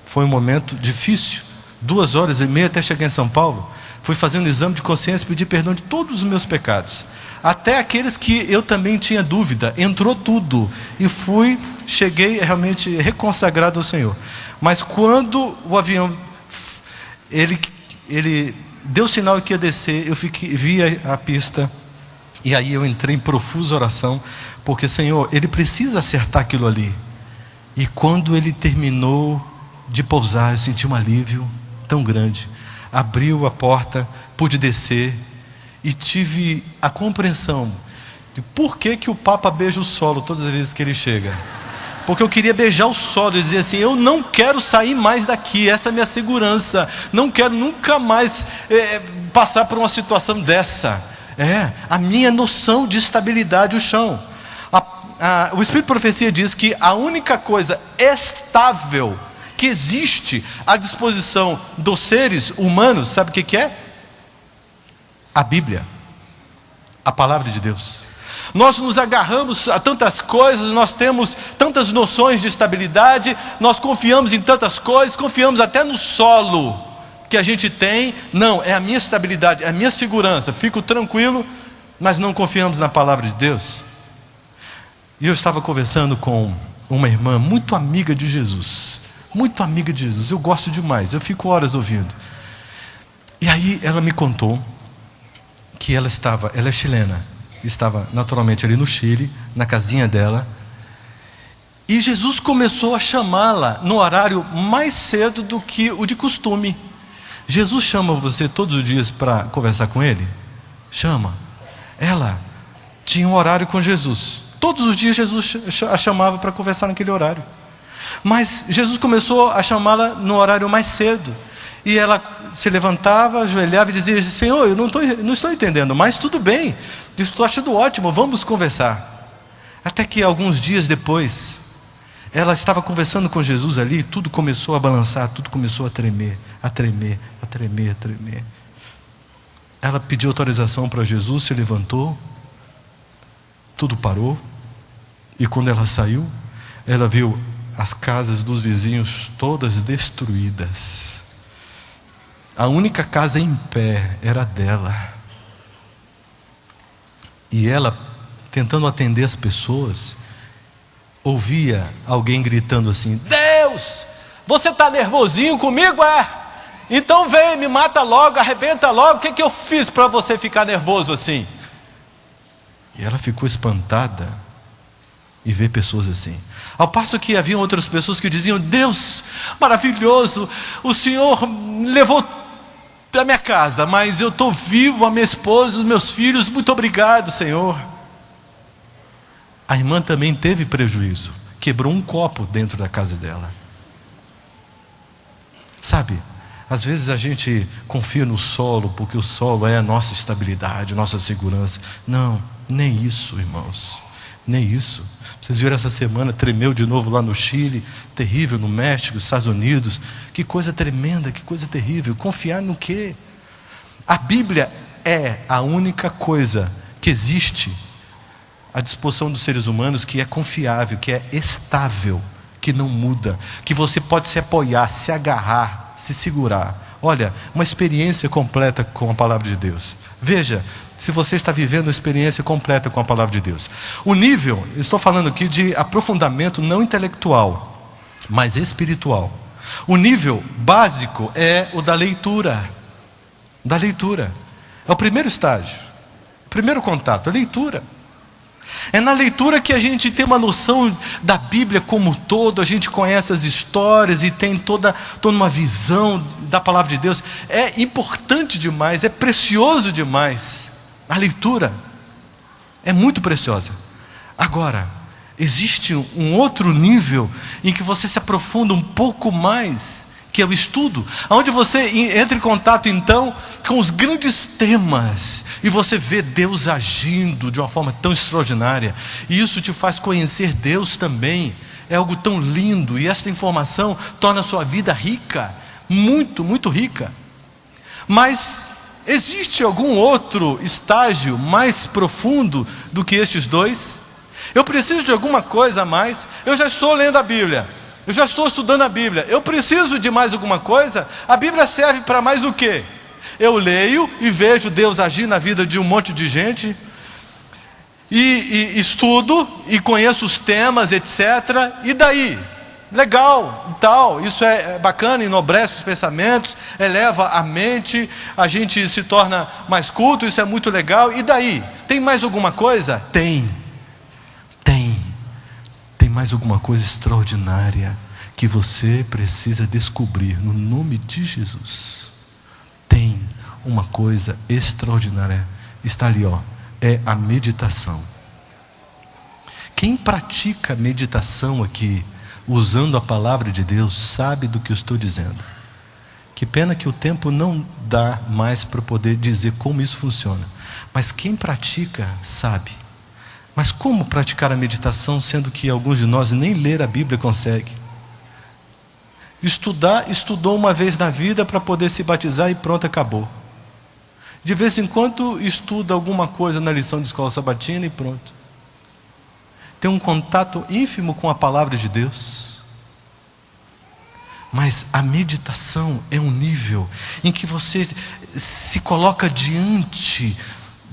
Foi um momento difícil. 2h30 até chegar em São Paulo. Fui fazer um exame de consciência, pedir perdão de todos os meus pecados, até aqueles que eu também tinha dúvida. Entrou tudo, e cheguei realmente reconsagrado ao Senhor. Mas quando o avião, ele deu sinal que ia descer, eu vi a pista, e aí eu entrei em profusa oração, porque Senhor, ele precisa acertar aquilo ali. E quando ele terminou de pousar, eu senti um alívio tão grande. Abriu a porta, pude descer e tive a compreensão de por que o Papa beija o solo todas as vezes que ele chega. Porque eu queria beijar o solo e dizer assim: eu não quero sair mais daqui, essa é a minha segurança, não quero nunca mais passar por uma situação dessa. A minha noção de estabilidade, o chão. O Espírito de Profecia diz que a única coisa estável que existe à disposição dos seres humanos, sabe o que é? A Bíblia, a palavra de Deus. Nós nos agarramos a tantas coisas, nós temos tantas noções de estabilidade, nós confiamos em tantas coisas, confiamos até no solo que a gente tem. Não, é a minha estabilidade, é a minha segurança, fico tranquilo, mas não confiamos na palavra de Deus. E eu estava conversando com uma irmã muito amiga de Jesus, eu gosto demais, eu fico horas ouvindo. E aí ela me contou que ela é chilena, estava naturalmente ali no Chile, na casinha dela, e Jesus começou a chamá-la no horário mais cedo do que o de costume. Jesus chama você todos os dias para conversar com Ele? Chama. Ela tinha um horário com Jesus, todos os dias Jesus a chamava para conversar naquele horário. Mas Jesus começou a chamá-la no horário mais cedo. E ela se levantava, ajoelhava e dizia: Senhor, eu não estou entendendo, mas tudo bem, estou achando ótimo, vamos conversar. Até que alguns dias depois, ela estava conversando com Jesus ali, e tudo começou a balançar, tudo começou a tremer, a tremer, a tremer, a tremer. Ela pediu autorização para Jesus, se levantou, tudo parou, e quando ela saiu, ela viu as casas dos vizinhos todas destruídas. A única casa em pé era dela. E ela, tentando atender as pessoas, ouvia alguém gritando assim: Deus, você está nervosinho comigo, é? Então vem, me mata logo, arrebenta logo. O que eu fiz para você ficar nervoso assim? E ela ficou espantada e ver pessoas assim. Ao passo que haviam outras pessoas que diziam: Deus, maravilhoso, o Senhor levou a minha casa, mas eu estou vivo, a minha esposa, os meus filhos, muito obrigado, Senhor. A irmã também teve prejuízo, quebrou um copo dentro da casa dela. Sabe, às vezes a gente confia no solo, porque o solo é a nossa estabilidade, nossa segurança. Não, nem isso, irmãos, nem isso. Vocês viram essa semana, tremeu de novo lá no Chile, terrível, no México, Estados Unidos. Que coisa tremenda, que coisa terrível. Confiar no quê? A Bíblia é a única coisa que existe à disposição dos seres humanos que é confiável, que é estável, que não muda, que você pode se apoiar, se agarrar, se segurar. Olha, uma experiência completa com a palavra de Deus. Veja se você está vivendo uma experiência completa com a palavra de Deus. O nível, estou falando aqui de aprofundamento não intelectual, mas espiritual. O nível básico é o da leitura. Da leitura. É o primeiro estágio. O primeiro contato, a leitura. É na leitura que a gente tem uma noção da Bíblia como um todo, a gente conhece as histórias e tem toda uma visão da palavra de Deus. É importante demais, é precioso demais. A leitura é muito preciosa. Agora, existe um outro nível em que você se aprofunda um pouco mais, que é o estudo, onde você entra em contato então com os grandes temas, e você vê Deus agindo de uma forma tão extraordinária, e isso te faz conhecer Deus também. É algo tão lindo, e esta informação torna a sua vida rica, muito, muito rica. Mas existe algum outro estágio mais profundo do que estes dois? Eu preciso de alguma coisa a mais. Eu já estou lendo a Bíblia, eu já estou estudando a Bíblia, eu preciso de mais alguma coisa? A Bíblia serve para mais o quê? Eu leio e vejo Deus agir na vida de um monte de gente, e estudo e conheço os temas, etc. E daí? Legal, tal, isso é bacana, enobrece os pensamentos, eleva a mente, a gente se torna mais culto, isso é muito legal. E daí? Tem mais alguma coisa? Tem mais alguma coisa extraordinária que você precisa descobrir no nome de Jesus. Tem uma coisa extraordinária, está ali, ó, é a meditação. Quem pratica meditação aqui, usando a palavra de Deus, sabe do que eu estou dizendo. Que pena que o tempo não dá mais para poder dizer como isso funciona, mas quem pratica sabe. Mas como praticar a meditação, sendo que alguns de nós nem ler a Bíblia consegue? Estudou uma vez na vida para poder se batizar e pronto, acabou. De vez em quando estuda alguma coisa na lição de escola sabatina e pronto. Tem um contato ínfimo com a palavra de Deus. Mas a meditação é um nível em que você se coloca diante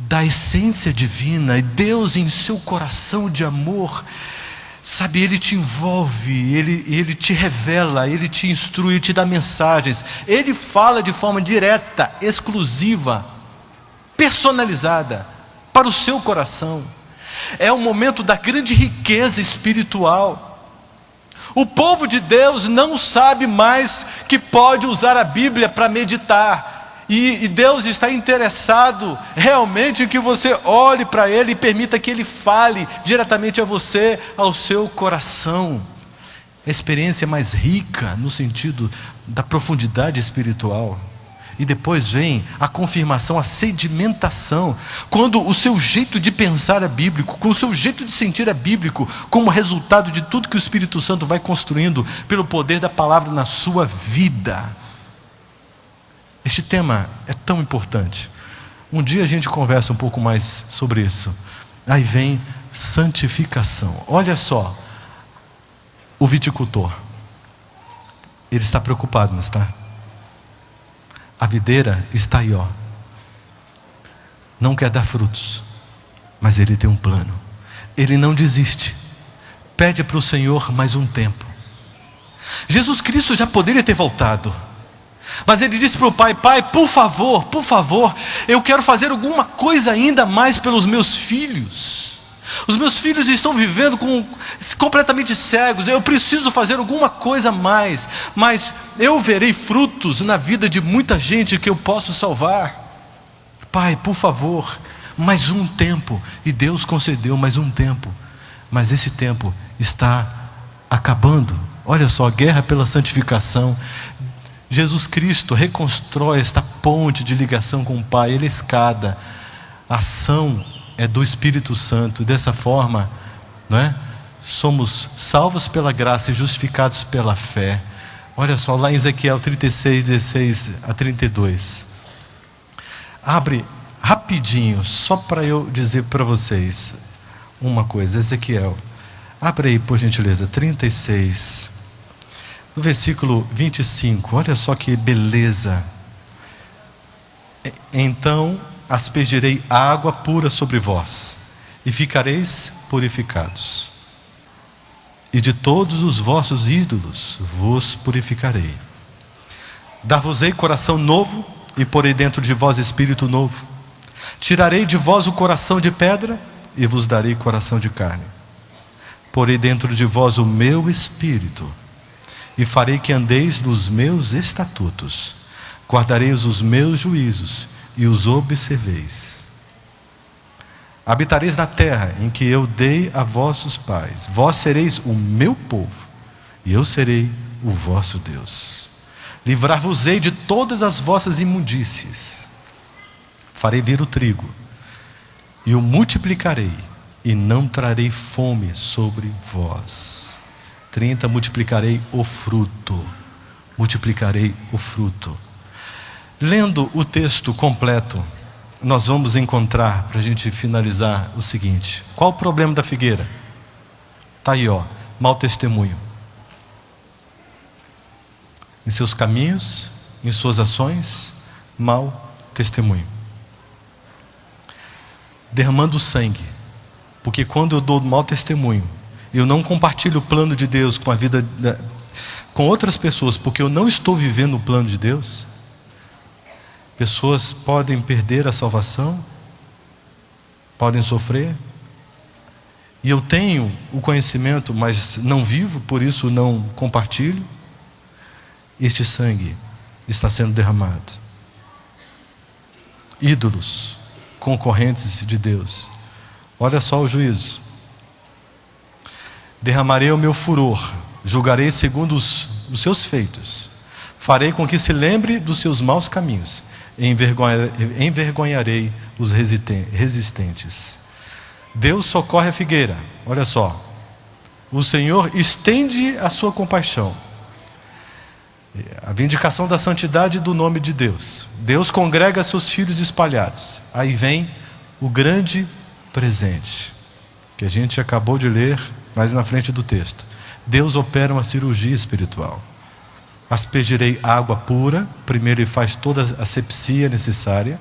da essência divina, e Deus em seu coração de amor, sabe, Ele te envolve, Ele te revela, Ele te instrui, Ele te dá mensagens, Ele fala de forma direta, exclusiva, personalizada, para o seu coração. É um momento da grande riqueza espiritual. O povo de Deus não sabe mais que pode usar a Bíblia para meditar. E Deus está interessado realmente em que você olhe para Ele e permita que Ele fale diretamente a você, ao seu coração. a experiência mais rica no sentido da profundidade espiritual. E depois vem a confirmação, a sedimentação, quando o seu jeito de pensar é bíblico, com o seu jeito de sentir é bíblico, como resultado de tudo que o Espírito Santo vai construindo pelo poder da palavra na sua vida. Este tema é tão importante. Um dia a gente conversa um pouco mais sobre isso. Aí vem santificação. Olha só, o viticultor, ele está preocupado, não está? A videira está aí, ó. Não quer dar frutos, mas ele tem um plano. Ele não desiste. Pede para o Senhor mais um tempo. Jesus Cristo já poderia ter voltado, mas ele disse para o Pai: Pai, por favor, eu quero fazer alguma coisa ainda mais pelos meus filhos. Os meus filhos estão vivendo completamente cegos. Eu preciso fazer alguma coisa a mais, mas eu verei frutos na vida de muita gente que eu posso salvar. Pai, por favor, mais um tempo. E Deus concedeu mais um tempo, mas esse tempo está acabando. Olha só, guerra pela santificação. Jesus Cristo reconstrói esta ponte de ligação com o Pai. Ele é escada. A ação é do Espírito Santo. Dessa forma, não é? Somos salvos pela graça e justificados pela fé. Olha só, lá em Ezequiel 36, 16 a 32. Abre rapidinho, só para eu dizer para vocês uma coisa. Ezequiel, abre aí por gentileza, 36, no versículo 25. Olha só que beleza. Então aspergirei água pura sobre vós, e ficareis purificados. E de todos os vossos ídolos vos purificarei. Dar-vos-ei coração novo, e porei dentro de vós espírito novo. Tirarei de vós o coração de pedra, e vos darei coração de carne. Porei dentro de vós o meu espírito, e farei que andeis nos meus estatutos. Guardareis os meus juízos, e os observeis. Habitareis na terra em que eu dei a vossos pais. Vós sereis o meu povo, e eu serei o vosso Deus. Livrar-vos-ei de todas as vossas imundícies. Farei vir o trigo, e o multiplicarei, e não trarei fome sobre vós. 30, multiplicarei o fruto. Multiplicarei o fruto. Lendo o texto completo, nós vamos encontrar, para a gente finalizar, o seguinte: qual o problema da figueira? Está aí, ó, mau testemunho. Em seus caminhos, em suas ações, mau testemunho. Derramando sangue, porque quando eu dou mau testemunho, eu não compartilho o plano de Deus com a vida com outras pessoas, porque eu não estou vivendo o plano de Deus. Pessoas podem perder a salvação, podem sofrer. E eu tenho o conhecimento, mas não vivo, por isso não compartilho. Este sangue está sendo derramado. Ídolos, concorrentes de Deus. Olha só o juízo. Derramarei o meu furor, julgarei segundo os seus feitos. Farei com que se lembre dos seus maus caminhos. Envergonharei os resistentes. Deus socorre a figueira. Olha só, o Senhor estende a sua compaixão. A vindicação da santidade do nome de Deus. Deus congrega seus filhos espalhados. Aí vem o grande presente, que a gente acabou de ler mais na frente do texto. Deus opera uma cirurgia espiritual. Aspergirei água pura. Primeiro ele faz toda a asepsia necessária.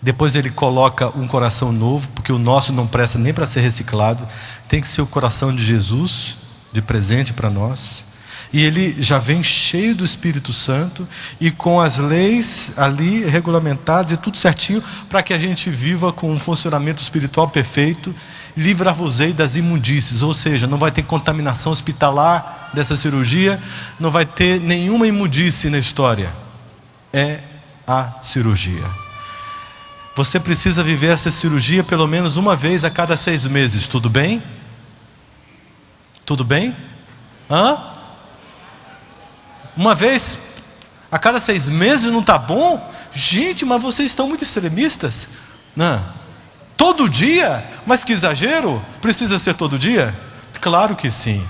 Depois ele coloca um coração novo, porque o nosso não presta nem para ser reciclado. Tem que ser o coração de Jesus, de presente para nós. E ele já vem cheio do Espírito Santo, e com as leis ali regulamentadas e tudo certinho, para que a gente viva com um funcionamento espiritual perfeito. Livrar-vos-ei das imundícies, ou seja, não vai ter contaminação hospitalar dessa cirurgia, não vai ter nenhuma imundície na história. É a cirurgia. Você precisa viver essa cirurgia pelo menos uma vez a cada 6 meses, tudo bem? Tudo bem? Hã? Uma vez a cada 6 meses não está bom? Gente, mas vocês estão muito extremistas. Não. Todo dia? Mas que exagero! Precisa ser todo dia? Claro que sim.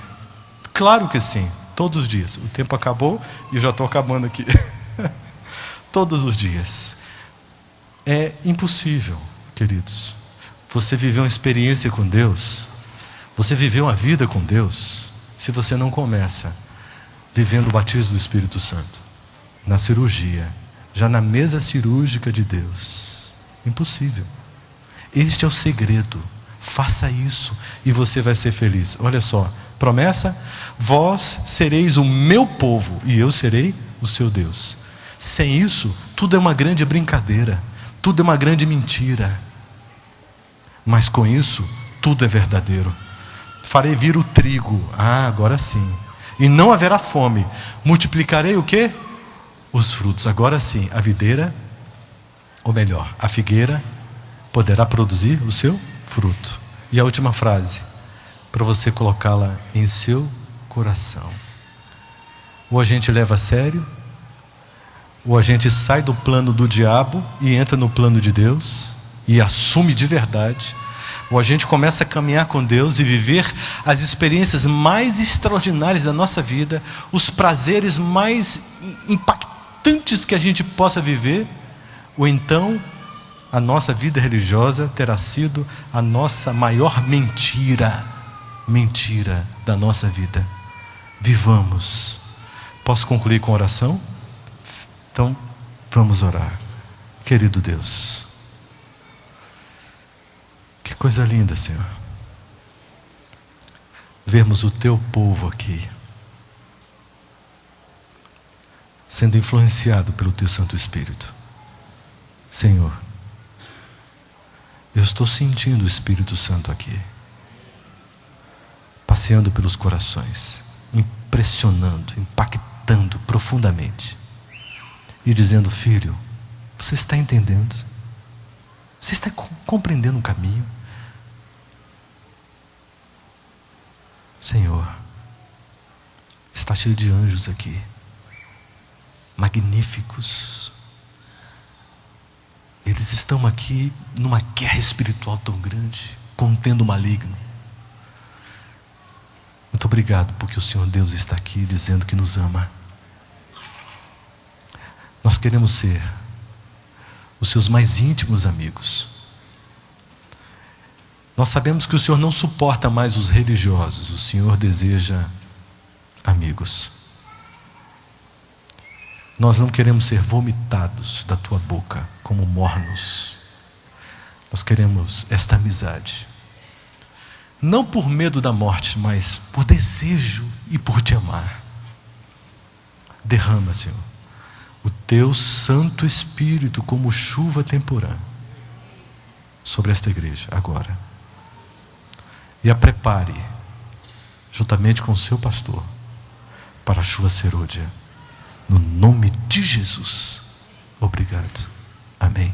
Claro que sim. Todos os dias. O tempo acabou e eu já estou acabando aqui. Todos os dias. É impossível, queridos, você viver uma experiência com Deus, você viver uma vida com Deus, se você não começa vivendo o batismo do Espírito Santo, na cirurgia, já na mesa cirúrgica de Deus. Impossível. Este é o segredo. Faça isso e você vai ser feliz. Olha só, promessa: vós sereis o meu povo e eu serei o seu Deus. Sem isso, tudo é uma grande brincadeira, tudo é uma grande mentira. Mas com isso, tudo é verdadeiro. Farei vir o trigo, agora sim, e não haverá fome. Multiplicarei o quê? Os frutos. Agora sim, a videira, ou melhor, a figueira poderá produzir o seu fruto. E a última frase, para você colocá-la em seu coração: ou a gente leva a sério, ou a gente sai do plano do diabo e entra no plano de Deus e assume de verdade, ou a gente começa a caminhar com Deus e viver as experiências mais extraordinárias da nossa vida, os prazeres mais impactantes que a gente possa viver, ou então a nossa vida religiosa terá sido a nossa maior mentira da nossa vida. Vivamos. Posso concluir com oração? Então, vamos orar. Querido Deus, que coisa linda, Senhor, vermos o Teu povo aqui, sendo influenciado pelo Teu Santo Espírito. Senhor, eu estou sentindo o Espírito Santo aqui, passeando pelos corações, impressionando, impactando profundamente, e dizendo: filho, você está entendendo? Você está compreendendo o caminho? Senhor, está cheio de anjos aqui, magníficos. Eles estão aqui numa guerra espiritual tão grande, contendo o maligno. Muito obrigado, porque o Senhor Deus está aqui dizendo que nos ama. Nós queremos ser os seus mais íntimos amigos. Nós sabemos que o Senhor não suporta mais os religiosos. O Senhor deseja amigos. Nós não queremos ser vomitados da tua boca como mornos. Nós queremos esta amizade, não por medo da morte, mas por desejo e por te amar. Derrama, Senhor, o teu Santo Espírito como chuva temporã sobre esta igreja agora, e a prepare juntamente com o seu pastor para a chuva serôdia, no nome de Jesus. Obrigado. Amém.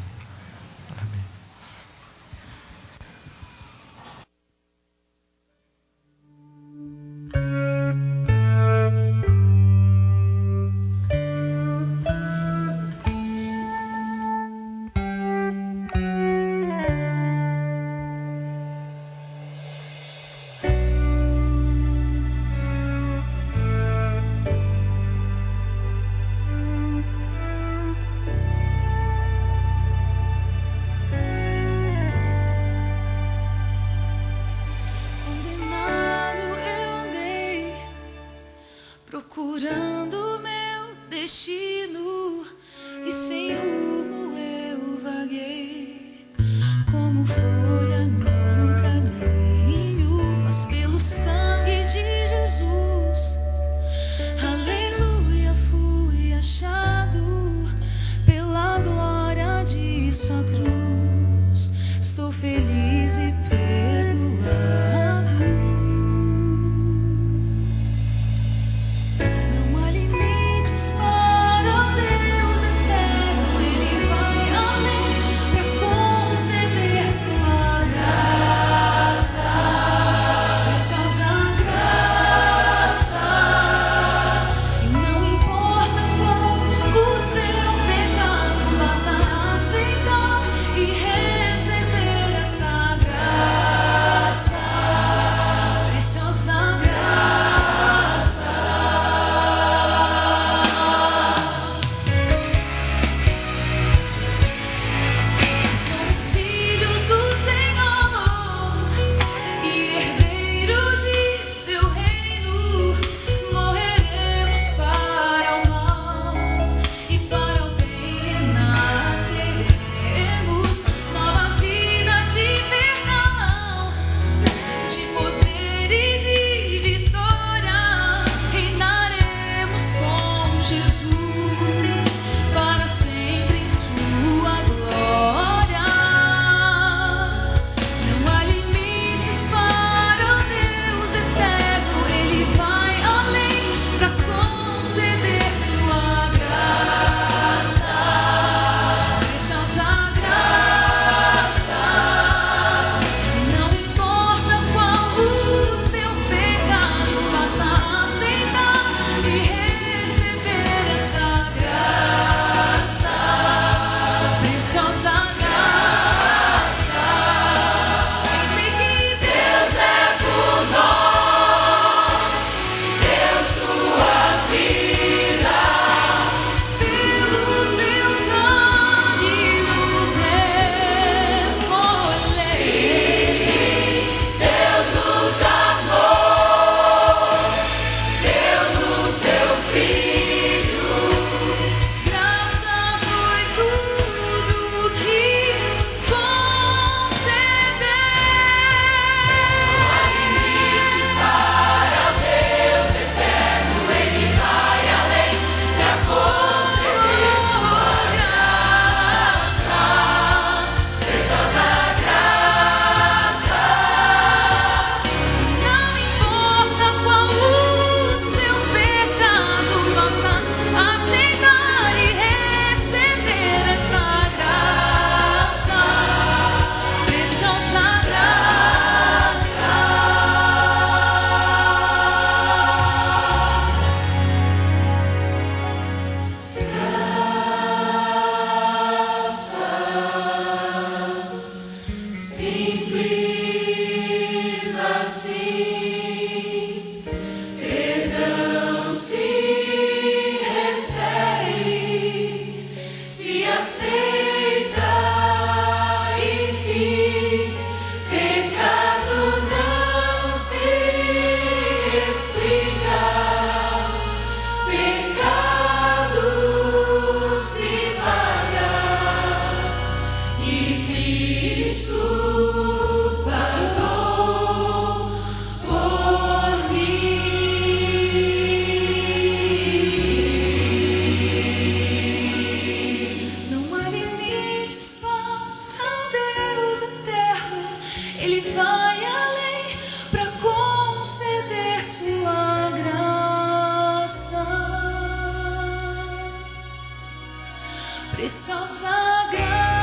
Preciosa graça.